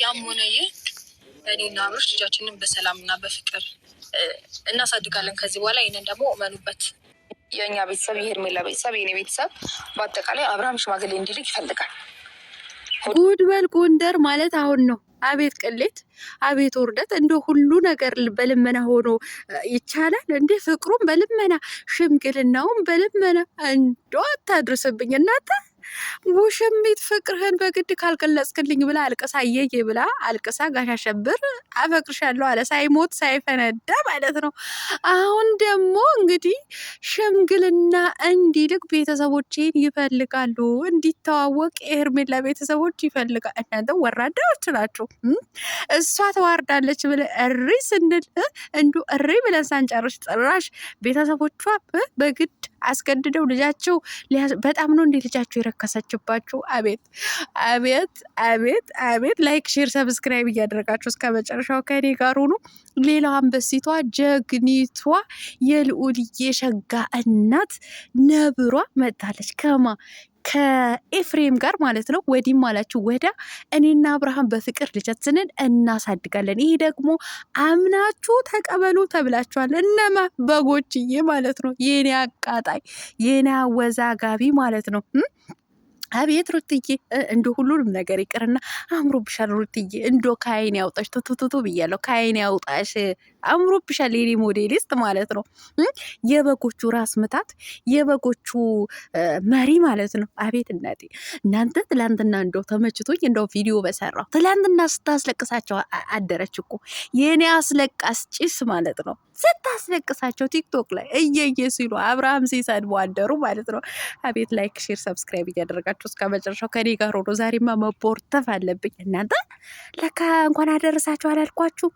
ያም ሆነ ይህ እኔና አብርሽ ልጃችንን በሰላምና በፍቅር እናሳድጋለን ከዚህ በኋላ። ይህንን ደግሞ እመኑበት። የእኛ ቤተሰብ፣ የሄርሜላ ቤተሰብ፣ የኔ ቤተሰብ በአጠቃላይ አብርሃም ሽማግሌ እንዲልክ ይፈልጋል። ጉድበል ጎንደር ማለት አሁን ነው። አቤት ቅሌት፣ አቤት ውርደት! እንደ ሁሉ ነገር በልመና ሆኖ ይቻላል እንዴ? ፍቅሩም በልመና ሽምግልናውም በልመና እንዶ አታድርስብኝ እናንተ። ውሽሚት ፍቅርህን በግድ ካልገለጽክልኝ ብላ አልቅሳ እየዬ ብላ አልቅሳ ጋሽ አሸብር አፈቅርሻለሁ አለ ሳይሞት ሳይፈነዳ ማለት ነው። አሁን ደግሞ እንግዲህ ሽምግልና እንዲልክ ቤተሰቦቼን ይፈልጋሉ፣ እንዲተዋወቅ የሄርሜላ ቤተሰቦች ይፈልጋል። እናንተ ወራዳዎች ናቸው። እሷ ተዋርዳለች ብለ እሪ ስንል እንዱ እሪ ብለን ሳንጨርሽ ጭራሽ ቤተሰቦቿ በግድ አስገድደው ልጃቸው በጣም ነው እንዴ ልጃቸው የረከሰችባችሁ? አቤት አቤት አቤት አቤት! ላይክ ሼር ሰብስክራይብ እያደረጋችሁ እስከ መጨረሻው ከኔ ጋር ሁኑ። ሌላው አንበሲቷ ጀግኒቷ የልዑልዬ ሸጋ እናት ነብሯ መጣለች። ከኤፍሬም ጋር ማለት ነው። ወዲህም አላችሁ ወዳ እኔና አብርሃም በፍቅር ልጃችንን እናሳድጋለን። ይሄ ደግሞ አምናችሁ ተቀበሉ ተብላችኋል። እነማ በጎችዬ ማለት ነው። የኔ አቃጣይ የኔ አወዛጋቢ ማለት ነው። አቤት ሩትዬ፣ እንደ ሁሉንም ነገር ይቅርና አምሮብሻል ሩትዬ። እንዶ ከአይን ያውጣሽ ቱቱቱ ብያለሁ። ከአይን ያውጣሽ፣ አምሮብሻል የኔ ሞዴሊስት ማለት ነው። የበጎቹ ራስ ምታት፣ የበጎቹ መሪ ማለት ነው። አቤት እናቴ እናንተ ትላንትና እንደው ተመችቶኝ እንደው ቪዲዮ በሰራው ትላንትና ስታስለቅሳቸው አደረች እኮ የኔ አስለቃስ ጭስ ማለት ነው። ስታስለቅሳቸው ቲክቶክ ላይ እየየ ሲሉ አብርሃም ሲሰድቡ አደሩ ማለት ነው። አቤት ላይክ ሼር ሰብስክራይብ እያደረጋችሁ እስከ መጨረሻው ከኔ ጋር ሆኖ ዛሬማ መቦርተፍ አለብኝ። እናንተ ለካ እንኳን አደረሳችሁ አላልኳችሁም?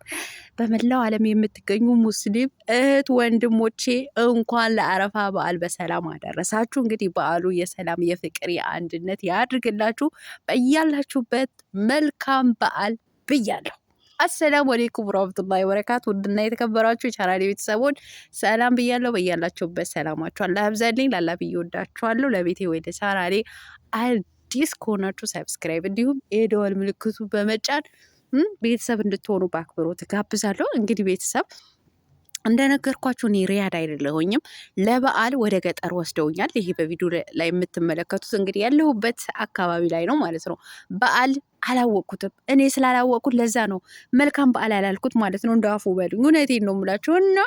በመላው ዓለም የምትገኙ ሙስሊም እህት ወንድሞቼ እንኳን ለአረፋ በዓል በሰላም አደረሳችሁ። እንግዲህ በዓሉ የሰላም የፍቅር የአንድነት ያድርግላችሁ። በያላችሁበት መልካም በዓል ብያለሁ። አሰላሙ አለይኩም ወራህመቱላሂ ወበረካቱ። ውድና የተከበራችሁ የቻናሌ ቤተሰቦች ሰላም ብያለሁ። በያላችሁበት ሰላማችሁ አላህ ያብዛልኝ። ላላ ብዬ ወዳችኋለሁ። ለቤቴ ወደ ቻናሌ አዲስ ከሆናችሁ ሰብስክራይብ እንዲሁም የደወል ምልክቱ በመጫን ቤተሰብ እንድትሆኑ በአክብሮት ጋብዛለሁ። እንግዲህ ቤተሰብ እንደነገርኳችሁ እኔ ሪያድ አይደለሁኝም። ለበዓል ወደ ገጠር ወስደውኛል። ይሄ በቪዲዮ ላይ የምትመለከቱት እንግዲህ ያለሁበት አካባቢ ላይ ነው ማለት ነው። በዓል አላወቅኩትም። እኔ ስላላወቅኩት ለዛ ነው መልካም በዓል ያላልኩት ማለት ነው። እንዳፉ በሉኝ። እውነቴን ነው የምላችሁ እና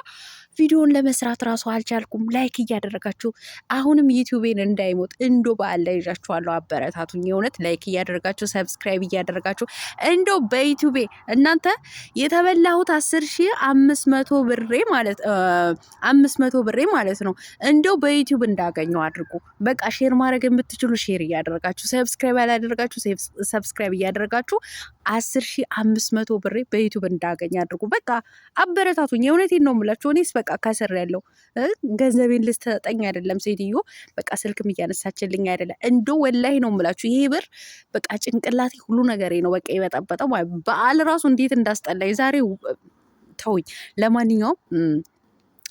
ቪዲዮን ለመስራት ራሱ አልቻልኩም። ላይክ እያደረጋችሁ አሁንም ዩቲዩቤን እንዳይሞት እንዶ በዓል ላይ ይዣችኋለሁ። አበረታቱኝ። የእውነት ላይክ እያደረጋችሁ ሰብስክራይብ እያደረጋችሁ እንዶ በዩቲዩቤ እናንተ የተበላሁት 10,500 ብሬ ማለት 500 ብሬ ማለት ነው። እንደው በዩቲዩብ እንዳገኘው አድርጉ። በቃ ሼር ማድረግ የምትችሉ ሼር እያደረጋችሁ፣ ሰብስክራይብ ያላደረጋችሁ ሰብስክራይብ እያደረጋችሁ 10,500 ብሬ በዩቲዩብ እንዳገኝ አድርጉ። በቃ አበረታቱኝ። የእውነቴን ነው የምላችሁ። እኔስ በቃ ከስር ያለው ገንዘቤን ልትሰጠኝ አይደለም ሴትዮ፣ በቃ ስልክም እያነሳችልኝ አይደለም። እንዶ ወላሂ ነው የምላችሁ። ይሄ ብር በቃ ጭንቅላቴ ሁሉ ነገሬ ነው በቃ የበጠበጠው። በዓል ራሱ እንዴት እንዳስጠላኝ ዛሬ ተውኝ። ለማንኛውም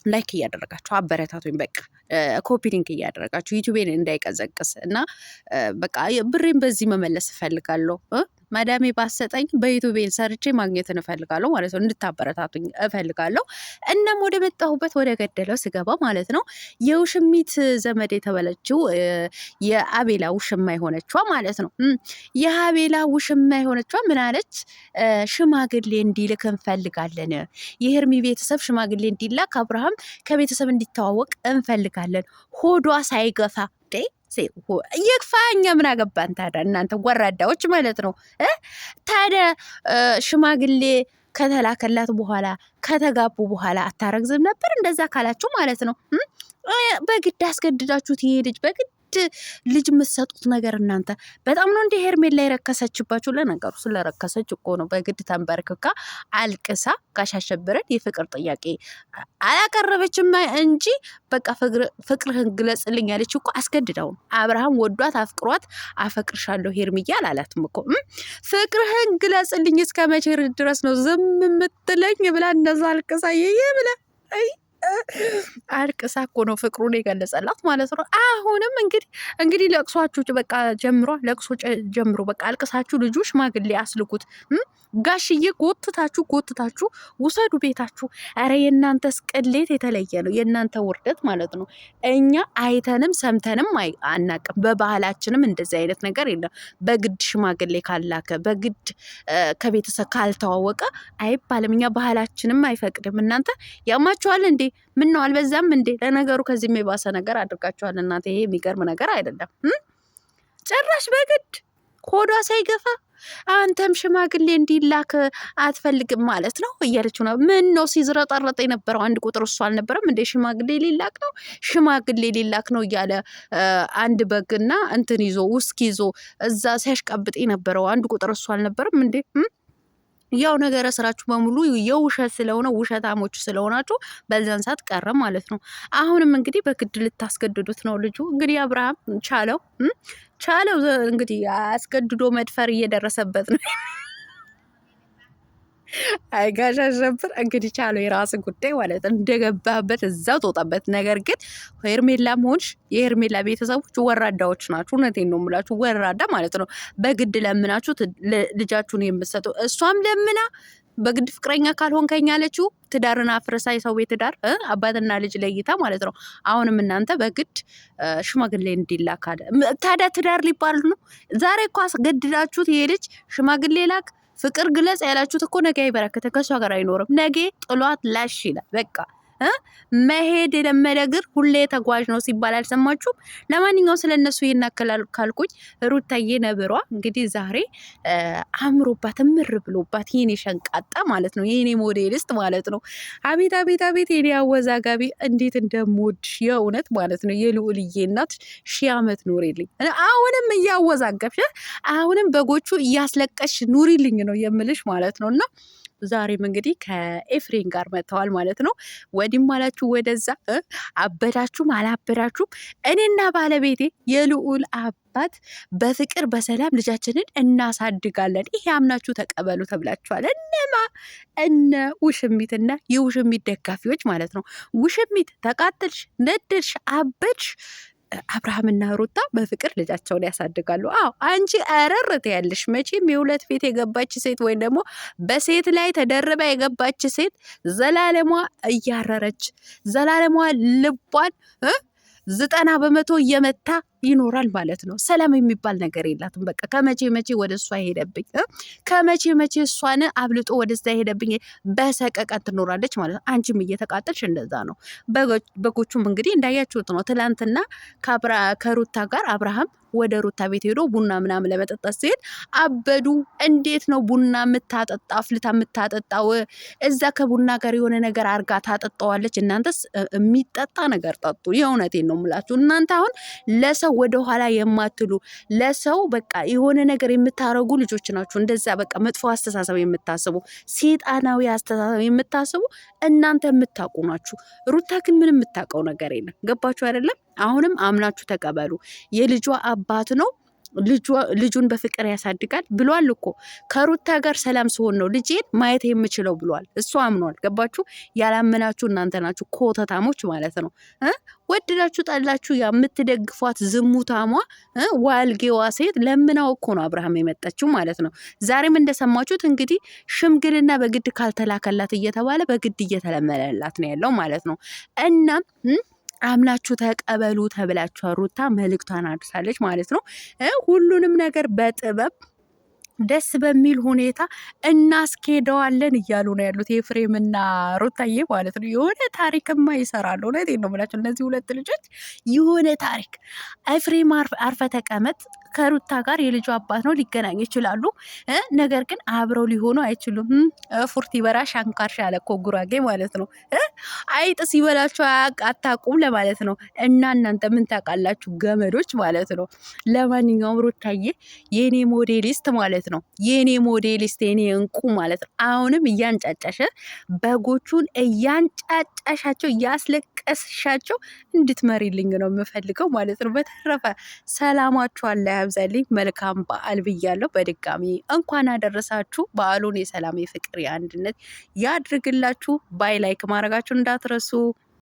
ላይክ እያደረጋችሁ አበረታቱኝ። በቃ ኮፒ ሊንክ እያደረጋችሁ ዩቲዩቤን እንዳይቀዘቅስ እና በቃ ብሬን በዚህ መመለስ እፈልጋለሁ። ማዳሜ ባሰጠኝ በዩቲዩቤን ሰርቼ ማግኘትን እፈልጋለሁ ማለት ነው። እንድታበረታቱኝ እፈልጋለሁ። እናም ወደ መጣሁበት ወደ ገደለው ስገባ ማለት ነው የውሽሚት ዘመድ የተበለችው የአቤላ ውሽማ የሆነችዋ ማለት ነው። የአቤላ ውሽማ የሆነችዋ ምን አለች? ሽማግሌ እንዲልክ እንፈልጋለን። የሄርሚ ቤተሰብ ሽማግሌ እንዲላክ አብርሃም ከቤተሰብ እንዲተዋወቅ እንፈልጋለን። ሆዷ ሳይገፋ ይግፋ፣ እኛ ምን አገባን ታዲያ? እናንተ ወራዳዎች ማለት ነው። ታዲያ ሽማግሌ ከተላከላት በኋላ ከተጋቡ በኋላ አታረግዝም ነበር? እንደዛ ካላችሁ ማለት ነው በግድ አስገድዳችሁት ይሄ ልጅ በግድ ልጅ የምትሰጡት ነገር እናንተ በጣም ነው እንደ ሄርሜላ የረከሰችባችሁ። ለነገሩ ስለረከሰች እኮ ነው በግድ ተንበርክካ አልቅሳ ጋሽ አሸብርን የፍቅር ጥያቄ አላቀረበችም እንጂ በቃ ፍቅርህን ግለጽልኝ ያለች እኮ አስገድዳው ነው። አብርሃም ወዷት አፍቅሯት አፈቅርሻለሁ ሄርሚያ አላላትም እኮ። ፍቅርህን ግለጽልኝ እስከ መቼ ድረስ ነው ዝም የምትለኝ ብላ እንደዛ አልቅሳ ብላ አልቅሳ እኮ ነው ፍቅሩን የገለጸላት ማለት ነው። አሁንም እንግዲህ ለቅሷችሁ በቃ ጀምሮ ለቅሶ ጀምሮ በቃ አልቅሳችሁ ልጁ ሽማግሌ አስልኩት። ጋሽዬ ጎትታችሁ ውሰዱ ቤታችሁ። ኧረ የእናንተስ ቅሌት የተለየ ነው፣ የእናንተ ውርደት ማለት ነው። እኛ አይተንም ሰምተንም አናቅም። በባህላችንም እንደዚህ አይነት ነገር የለም። በግድ ሽማግሌ ካላከ በግድ ከቤተሰብ ካልተዋወቀ አይባልም። እኛ ባህላችንም አይፈቅድም። እናንተ ያማችኋል እንዴ? ምን ነው አልበዛም እንዴ? ለነገሩ ከዚህ የባሰ ነገር አድርጋችኋል እናንተ። ይሄ የሚገርም ነገር አይደለም። ጭራሽ በግድ ሆዷ ሳይገፋ አንተም ሽማግሌ እንዲላክ አትፈልግም ማለት ነው እያለችው ነው። ምን ነው ሲዝረጠረጥ የነበረው አንድ ቁጥር እሱ አልነበረም እንዴ? ሽማግሌ ሊላክ ነው እያለ አንድ በግና እንትን ይዞ ውስኪ ይዞ እዛ ሲያሽቀብጥ የነበረው አንድ ቁጥር እሱ አልነበረም እንዴ? ያው ነገረ ስራችሁ በሙሉ የውሸት ስለሆነ ውሸታሞች ስለሆናችሁ በዛን ሰዓት ቀረ ማለት ነው። አሁንም እንግዲህ በግድ ልታስገድዱት ነው። ልጁ እንግዲህ አብርሃም ቻለው እንግዲህ አስገድዶ መድፈር እየደረሰበት ነው። አይጋሽ አሸብር እንግዲህ ቻለው የራስ ጉዳይ ማለት እንደገባበት እዛው ተወጣበት። ነገር ግን ሄርሜላም ሆንሽ የሄርሜላ ቤተሰቦች ወራዳዎች ናችሁ። እውነቴን ነው የምላችሁ፣ ወራዳ ማለት ነው። በግድ ለምናችሁ ልጃችሁን የምትሰጡ እሷም ለምና በግድ ፍቅረኛ ካልሆንከኝ አለችው። ትዳርን አፍረሳ የሰው ቤት ትዳር አባትና ልጅ ለይታ ማለት ነው። አሁንም እናንተ በግድ ሽማግሌ እንዲላክ አለ። ታዲያ ትዳር ሊባል ነው? ዛሬ እኮ አስገድዳችሁት ይሄ ልጅ ሽማግሌ ላክ ፍቅር ግለጽ ያላችሁት እኮ ነገ አይበረከተ ከሷ ጋር አይኖርም። ነገ ጥሏት ላሽ ይላል። በቃ መሄድ የለመደ እግር ሁሌ ተጓዥ ነው ሲባል አልሰማችሁም? ለማንኛውም ስለነሱ ይናከላል ካልኩኝ ሩታዬ ነብሯ እንግዲህ ዛሬ አምሮባት እምር ብሎባት የኔ ሸንቃጣ ማለት ነው፣ የኔ ሞዴሊስት ማለት ነው። አቤት አቤት አቤት የኔ አወዛጋቢ እንዴት እንደምወድሽ የእውነት ማለት ነው። የልዑልዬ እናት ሺህ ዓመት ኑሪልኝ። አሁንም እያወዛገብሽ አሁንም በጎቹ እያስለቀሽ ኑሪልኝ ነው የምልሽ ማለት ነው። እና ዛሬም እንግዲህ ከኤፍሬን ጋር መጥተዋል ማለት ነው። ወዲም አላችሁ ወደዛ አበዳችሁም አላበዳችሁም እኔና ባለቤቴ የልዑል አባት በፍቅር በሰላም ልጃችንን እናሳድጋለን። ይሄ አምናችሁ ተቀበሉ ተብላችኋል። እነ ውሽሚትና የውሽሚት ደጋፊዎች ማለት ነው። ውሽሚት ተቃጠልሽ፣ ነደድሽ፣ አበድሽ አብርሃምና ሩታ በፍቅር ልጃቸውን ያሳድጋሉ። አዎ አንቺ አረርት ያለሽ መቼም የሁለት ቤት የገባች ሴት ወይም ደግሞ በሴት ላይ ተደርባ የገባች ሴት ዘላለሟ እያረረች ዘላለሟ ልቧን 90% እየመታ ይኖራል ማለት ነው። ሰላም የሚባል ነገር የላትም። በቃ ከመቼ መቼ ወደ እሷ ሄደብኝ፣ ከመቼ መቼ እሷን አብልጦ ወደዛ ሄደብኝ በሰቀቀን ትኖራለች ማለት ነው። አንቺም እየተቃጠልሽ እንደዛ ነው። በጎቹም እንግዲህ እንዳያችሁት ነው። ትላንትና ከሩታ ጋር አብርሃም ወደ ሩታ ቤት ሄዶ ቡና ምናምን ለመጠጣት ሲሄድ አበዱ። እንዴት ነው ቡና የምታጠጣ አፍልታ የምታጠጣው? እዛ ከቡና ጋር የሆነ ነገር አርጋ ታጠጣዋለች። እናንተስ የሚጠጣ ነገር ጠጡ። የእውነቴን ነው የምላችሁ። እናንተ አሁን ለሰው ወደ ኋላ የማትሉ ለሰው በቃ የሆነ ነገር የምታረጉ ልጆች ናችሁ። እንደዛ በቃ መጥፎ አስተሳሰብ የምታስቡ ሴጣናዊ አስተሳሰብ የምታስቡ እናንተ የምታውቁ ናችሁ። ሩታ ግን ምንም የምታውቀው ነገር የለም። ገባችሁ አይደለም? አሁንም አምናችሁ ተቀበሉ። የልጇ አባት ነው። ልጁን በፍቅር ያሳድጋል ብሏል እኮ። ከሩታ ጋር ሰላም ሲሆን ነው ልጄን ማየት የምችለው ብሏል። እሱ አምኗል። ገባችሁ? ያላመናችሁ እናንተ ናችሁ ኮተታሞች ማለት ነው። ወድላችሁ ጠላችሁ የምትደግፏት ዝሙታሟ ዋልጌዋ ሴት ለምናው እኮ ነው አብርሃም የመጣችው ማለት ነው። ዛሬም እንደሰማችሁት እንግዲህ ሽምግልና በግድ ካልተላከላት እየተባለ በግድ እየተለመለላት ነው ያለው ማለት ነው። እናም አምናችሁ ተቀበሉ ተብላችሁ ሩታ መልእክቷን አድርሳለች ማለት ነው። ሁሉንም ነገር በጥበብ ደስ በሚል ሁኔታ እናስኬደዋለን እያሉ ነው ያሉት ኤፍሬምና ሩታዬ ማለት ነው። የሆነ ታሪክማ ይሰራሉ። እውነቴን ነው የምላቸው እነዚህ ሁለት ልጆች የሆነ ታሪክ። ኤፍሬም አርፈ ተቀመጥ። ከሩታ ጋር የልጁ አባት ነው፣ ሊገናኙ ይችላሉ። ነገር ግን አብረው ሊሆኑ አይችሉም። ፉርቲ በራ ሻንካርሻ ያለ እኮ ጉራጌ ማለት ነው። አይጥ ሲበላችሁ አታውቁም ለማለት ነው። እና እናንተ ምን ታውቃላችሁ ገመዶች ማለት ነው። ለማንኛውም ሩታዬ የኔ ሞዴሊስት ማለት ነው፣ የኔ ሞዴሊስት፣ የኔ እንቁ ማለት ነው። አሁንም እያንጫጫሸ በጎቹን እያንጫጫሻቸው እያስለቀስሻቸው እንድትመሪልኝ ነው የምፈልገው ማለት ነው። በተረፈ ሰላማችሁ አለ ያብዛልኝ። መልካም በዓል ብያለሁ። በድጋሚ እንኳን አደረሳችሁ። በዓሉን የሰላም የፍቅር የአንድነት ያድርግላችሁ። ባይ ላይክ ማድረጋችሁ እንዳትረሱ።